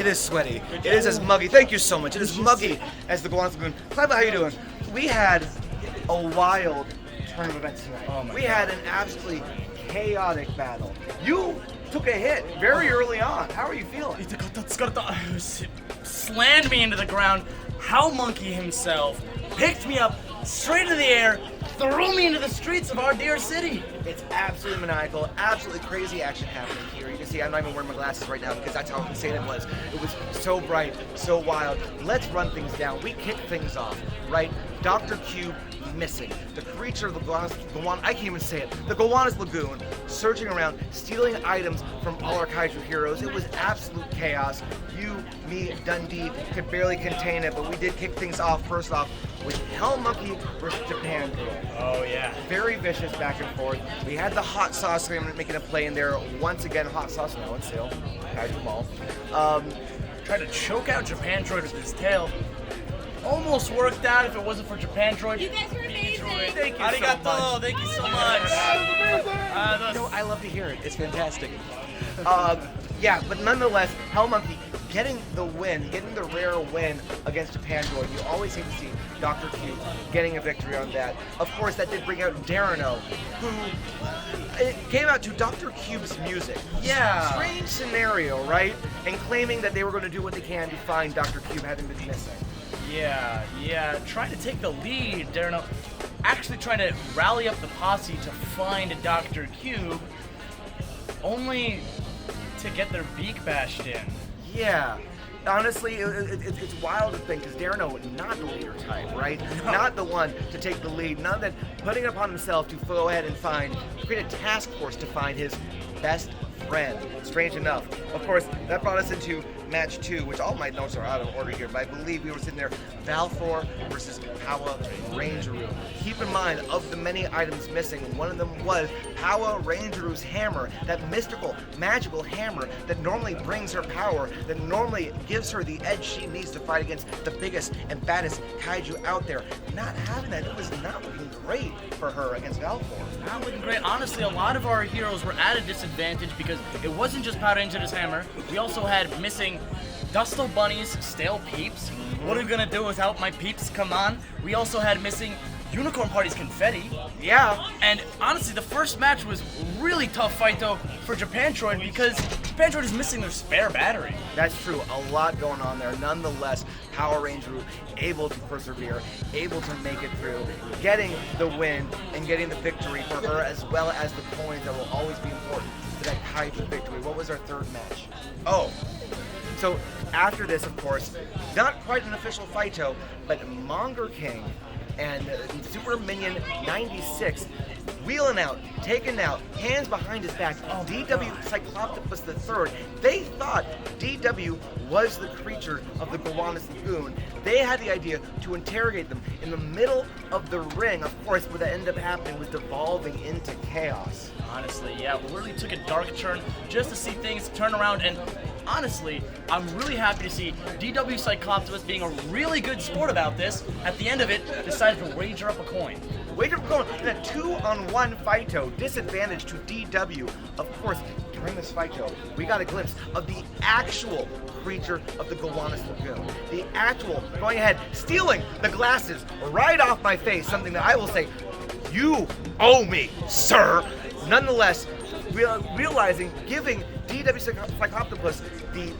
It is sweaty. It is as muggy. Thank you so much. It is muggy as the Gowanus Lagoon. Clive, how you doing? We had a wild turn of events tonight. We had an absolutely chaotic battle. You took a hit very early on. How are you feeling? Slammed me into the ground. How Monkey himself picked me up straight into the air, threw me into the streets of our dear city. It's absolutely maniacal, absolutely crazy action happening here. You can see I'm not even wearing my glasses right now because that's how insane it was. It was so bright, so wild. Let's run things down. We kicked things off, right? Dr. Cube missing. The creature of the Gowanus, I can't even say it. The Gowanus Lagoon, searching around, stealing items from all our Kaiju heroes. It was absolute chaos. You, me, Dundee could barely contain it, but we did kick things off first off with Hell Monkey versus Japan Droid. Oh yeah. Very vicious back and forth. We had the hot sauce making a play in there. Once again, hot sauce now on sale. Kaiju Mall. Tried to choke out Japan Droid with his tail. Almost worked out if it wasn't for Japan Droid. You guys were amazing. Thank you Arigato. so much. Thank you so much. No, I love to hear it. It's fantastic. Yeah, but nonetheless, Hell Monkey getting the win, getting the rare win against Japan Droid. You always hate to see Dr. Cube getting a victory on that. Of course, that did bring out Darino, who it came out to Dr. Cube's music. Yeah. Strange scenario, right? And claiming that they were going to do what they can to find Dr. Cube having been missing. Yeah. Trying to take the lead, Darino. Actually trying to rally up the posse to find Dr. Cube, only to get their beak bashed in. Yeah. Honestly, it's wild to think, because Darino, not the leader type, right? No. Not the one to take the lead, not that putting it upon himself to go ahead and create a task force to find his best friend. Strange enough. Of course, that brought us into match 2, which all my notes are out of order here, but I believe we were sitting there, Valfor versus Power Rangeroo. Keep in mind, of the many items missing, one of them was Power Rangeroo's hammer, that mystical, magical hammer that normally brings her power, that normally gives her the edge she needs to fight against the biggest and baddest Kaiju out there. Not having that, it was not looking great for her against Valfor. Not looking great. Honestly, a lot of our heroes were at a disadvantage because it wasn't just Power Ranger's hammer. We also had missing Dusto Bunny's stale peeps. What are we gonna do without my peeps? Come on. We also had missing Unicorn Party's confetti. Yeah. And honestly, the first match was really tough fight though for Japan Droid because Japan Droid is missing their spare battery. That's true. A lot going on there. Nonetheless, Power Rangeroo able to persevere, able to make it through, getting the win and getting the victory for her, as well as the coins that will always be important to that Kaiju victory. What was our third match? Oh. So after this, of course, not quite an official fight-o, but Monger King and Super Minion 96 wheeling out, taking out, hands behind his back, DW Cycloptopus III. They thought DW was the creature of the Gowanus Lagoon. They had the idea to interrogate them in the middle of the ring. Of course, what ended up happening was devolving into chaos. Honestly, yeah, we really took a dark turn just to see things turn around, and honestly, I'm really happy to see DW Cycloptopus being a really good sport about this. At the end of it, decided to wager up a coin. Wager up a coin in a 2-on-1 fight-o, disadvantage to DW. Of course, during this fight-o, we got a glimpse of the actual creature of the Gowanus Lagoon. The actual, going ahead, stealing the glasses right off my face, something that I will say, you owe me, sir. Nonetheless, realizing, giving DW Cycloptopus the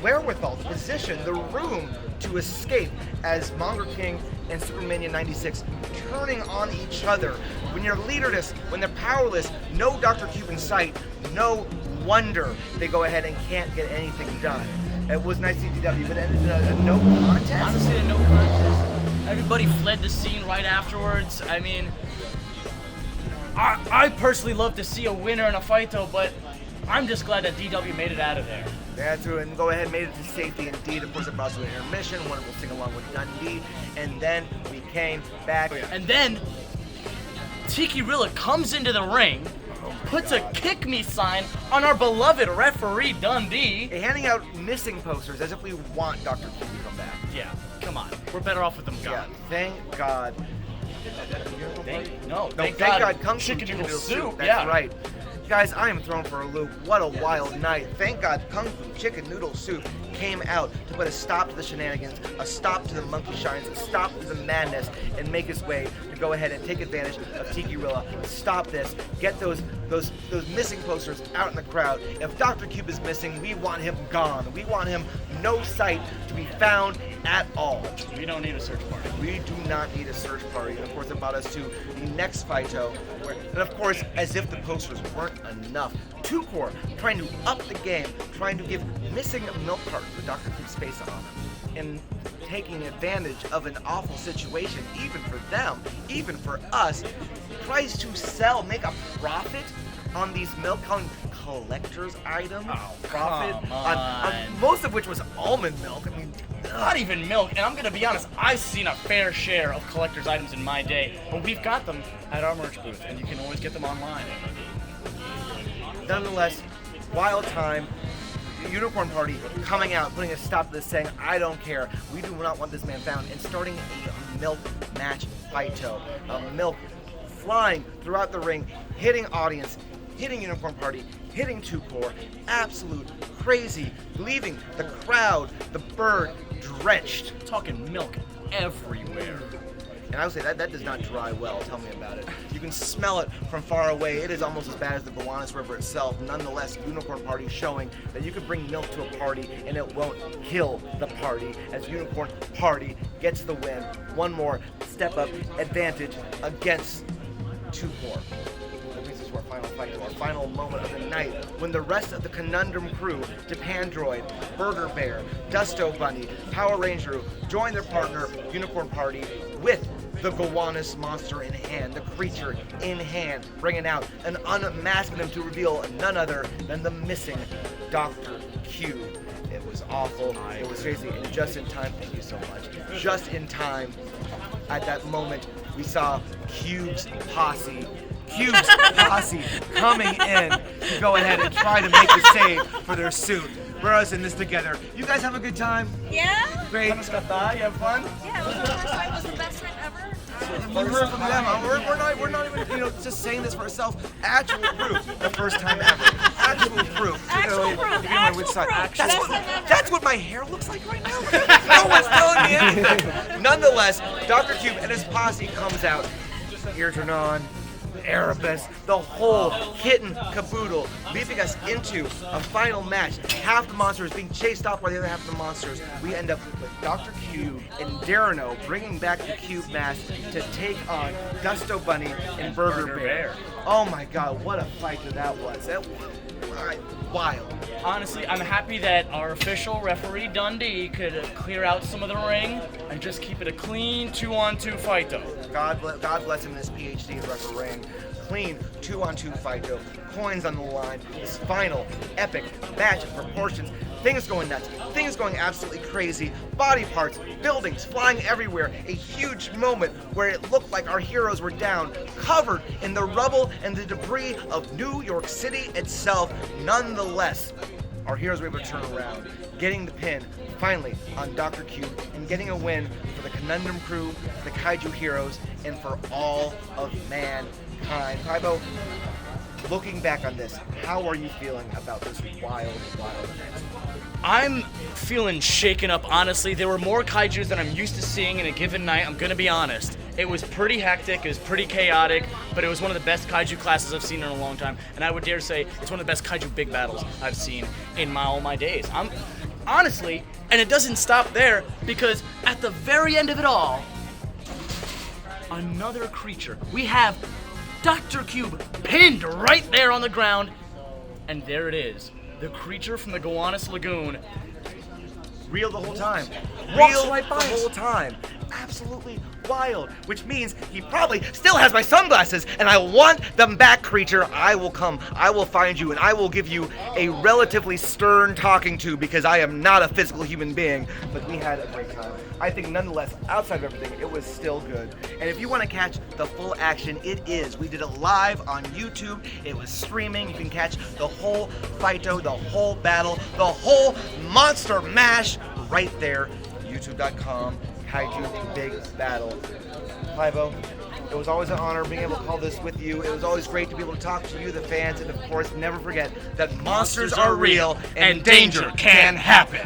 wherewithal, the position, the room to escape as Monger King and Super Minion 96 turning on each other. When you're leaderless, when they're powerless, no Dr. Cube in sight, no wonder they go ahead and can't get anything done. It was nice to see DW, but it ended in a no contest. Honestly, a no contest. Everybody fled the scene right afterwards. I mean, I personally love to see a winner in a fight though, but I'm just glad that DW made it out of there. That's true, and go ahead and made it to safety indeed. Of course, it brought us to an intermission, one will sing along with Dundee, and then we came back. And then Tiki Rilla comes into the ring, puts a kick me sign on our beloved referee Dundee. Handing out missing posters as if we want Dr. King to come back. Yeah, come on. We're better off with them gone. Yeah, thank God. Thank Thank God. God, Kung Fu Chicken Noodle Soup. That's Yeah. right. Guys, I am thrown for a loop. What a wild night. Thank God, Kung Fu Chicken Noodle Soup came out to put a stop to the shenanigans, a stop to the monkey shines, a stop to the madness, and make his way to go ahead and take advantage of Tiki Rilla. Stop this, get those missing posters out in the crowd. If Dr. Cube is missing, we want him gone. We want him no sight to be found at all. We don't need a search party. We do not need a search party. And of course, it brought us to the next Phyto. And of course, as if the posters weren't enough, Two-Core trying to up the game, trying to give missing milk cartons with Dr. Cube's face on them, and taking advantage of an awful situation, even for them, even for us, tries to make a profit on these milk collector's items. Profit on most of which was almond milk. I mean, not even milk, and I'm gonna be honest, I've seen a fair share of collector's items in my day, but we've got them at our merch booth, and you can always get them online. Nonetheless, wild time. The Unicorn Party coming out, putting a stop to this, saying, I don't care. We do not want this man found, and starting a milk match Phyto. Milk flying throughout the ring, hitting audience, hitting Unicorn Party, hitting Two-Core. Absolute crazy, leaving the crowd, the bird, drenched. Talking milk everywhere. And I would say that does not dry well. Tell me about it. You can smell it from far away. It is almost as bad as the Gowanus River itself. Nonetheless, Unicorn Party showing that you can bring milk to a party and it won't kill the party, as Unicorn Party gets the win. One more step up advantage against Two-Core. That brings us to our final fight, to our final moment of the night, when the rest of the Conundrum crew, Japandroid, Burger Bear, Dusto Bunny, Power Ranger, join their partner, Unicorn Party, with the Gowanus monster in hand, the creature in hand, bringing out and unmasking him to reveal none other than the missing Dr. Cube. It was awful, it was crazy, and just in time, thank you so much, just in time, at that moment, we saw Cube's posse coming in to go ahead and try to make the save for their suit. We're us in this together. You guys have a good time? Yeah? Great. You have fun? Yeah, it was the first time. It was the best time ever. You heard from them. We're not even, just saying this for ourselves. Actual proof. The first time ever. Actual proof. Actual proof. Actual proof. That's what my hair looks like right now. No one's telling me anything. Nonetheless, Dr. Cube and his posse comes out. Ears are on. Erebus, the whole kit and caboodle, leaving us into a final match. Half the monsters being chased off by the other half of the monsters. We end up with Dr. Cube and Darino bringing back the Cube mask to take on Dusto Bunny and Burger Bear. Oh my god, what a fight that was. That was wild. Honestly, I'm happy that our official referee Dundee could clear out some of the ring and just keep it a clean 2-on-2 fight though. God bless him in his PhD in refereeing. Clean 2-on-2 fight though. Coins on the line. This final epic match of proportions. Things going nuts. Things going absolutely crazy. Body parts, buildings flying everywhere. A huge moment where it looked like our heroes were down, covered in the rubble and the debris of New York City itself. Nonetheless, our heroes were able to turn around, getting the pin finally on Dr. Cube and getting a win for the Conundrum crew, the Kaiju heroes, and for all of mankind. Kaibo, looking back on this, how are you feeling about this wild event? I'm feeling shaken up, honestly. There were more kaijus than I'm used to seeing in a given night, I'm gonna be honest. It was pretty hectic, it was pretty chaotic, but it was one of the best kaiju classes I've seen in a long time, and I would dare say it's one of the best kaiju big battles I've seen in all my days. Honestly, and it doesn't stop there, because at the very end of it all, another creature. We have Dr. Cube pinned right there on the ground, and there it is. The creature from the Gowanus Lagoon. Real the whole time. Walks right by the us. whole time. Absolutely wild. Which means he probably still has my sunglasses, and I want them back, creature. I will come. I will find you, and I will give you a relatively stern talking to, because I am not a physical human being. But we had a great time. I think nonetheless, outside of everything, it was still good. And if you want to catch the full action, it is. We did it live on YouTube. It was streaming. You can catch the whole Phyto, the whole battle, the whole monster mash right there. YouTube.com, Kaiju Big Battle. Clivo, it was always an honor being able to call this with you. It was always great to be able to talk to you, the fans, and of course, never forget that monsters are real and danger can happen.